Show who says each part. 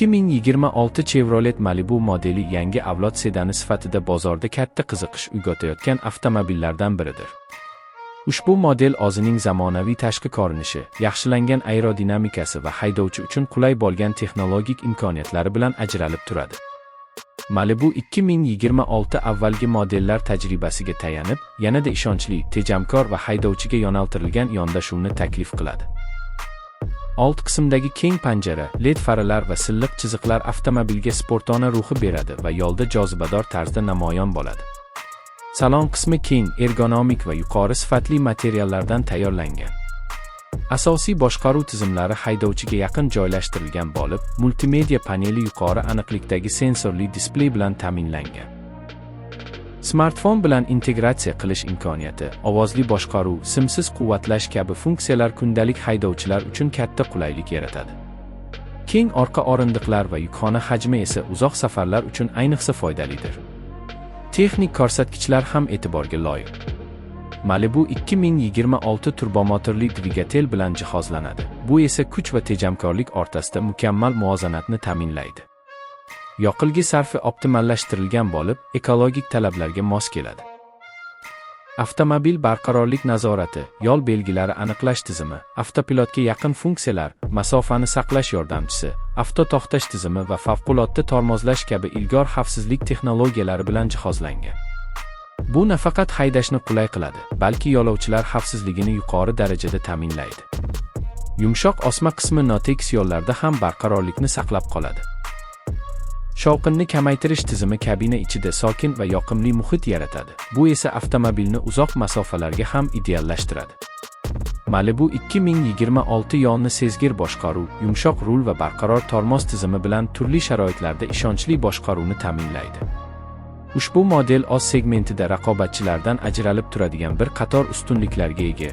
Speaker 1: 2026 Chevrolet Malibu modeli yangi avlod sedani sifatida bozorda katta qiziqish uyg'otayotgan avtomobillardan biridir. Ushbu model o'zining zamonaviy tashqi ko'rinishi, yaxshilangan aerodinamikasi va haydovchi uchun qulay bo'lgan texnologik imkoniyatlari bilan ajralib turadi. Malibu 2026 avvalgi modellar tajribasiga tayanib, yanada ishonchli, tejamkor va haydovchiga yo'naltirilgan yondashuvni taklif qiladi. Old qismdagi keng panjara, LED faralar va silliq chiziqlar avtomobilga sportona ruhi beradi va yo'lda jozibador tarzda namoyon bo'ladi. Salon qismi keng, ergonomik va yuqori sifatli materiallardan tayyorlangan. Asosiy boshqaruv tizimlari haydovchiga yaqin joylashtirilgan bo'lib, multimedia paneli yuqori aniqlikdagi sensorli displey bilan ta'minlangan. Smartfon bilan integratsiya qilish imkoniyati, ovozli boshqaruv, simsiz quvvatlash kabi funksiyalar kundalik haydovchilar uchun katta qulaylik yaratadi. Keng orqa o'rindiqlar va yukxona hajmi esa uzoq safarlar uchun ayniqsa foydalidir. Texnik ko'rsatkichlar ham e'tiborga loyiq. Malibu 2026 turbomotorli dvigatel bilan jihozlanadi. Bu esa kuch va tejamkorlik o'rtasida mukammal muvozanatni ta'minlaydi. Yoqilg'i sarfi optimallashtirilgan bo'lib, ekologik talablarga mos keladi. Avtomobil barqarorlik nazorati, yo'l belgilari aniqlash tizimi, avtopilotga yaqin funksiyalar, masofani saqlash yordamchisi, avto to'xtash tizimi va favqulodda tormozlash kabi ilg'or xavfsizlik texnologiyalari bilan jihozlangan. Bu nafaqat haydashni qulay qiladi, balki yo'lovchilar xavfsizligini yuqori darajada ta'minlaydi. Yumshoq osma qismi notekis yo'llarda ham barqarorlikni saqlab qoladi. Shovqinni kamaytirish tizimi kabina ichida sokin va yoqimli muhit yaratadi. Bu esa avtomobilni uzoq masofalarga ham ideallashtiradi. Malibu 2026 yo'lni sezgir boshqaruv, yumshoq rul va barqaror tormoz tizimi bilan turli sharoitlarda ishonchli boshqaruvni ta'minlaydi. Ushbu model o'z segmentida raqobatchilardan ajralib turadigan bir qator ustunliklarga ega.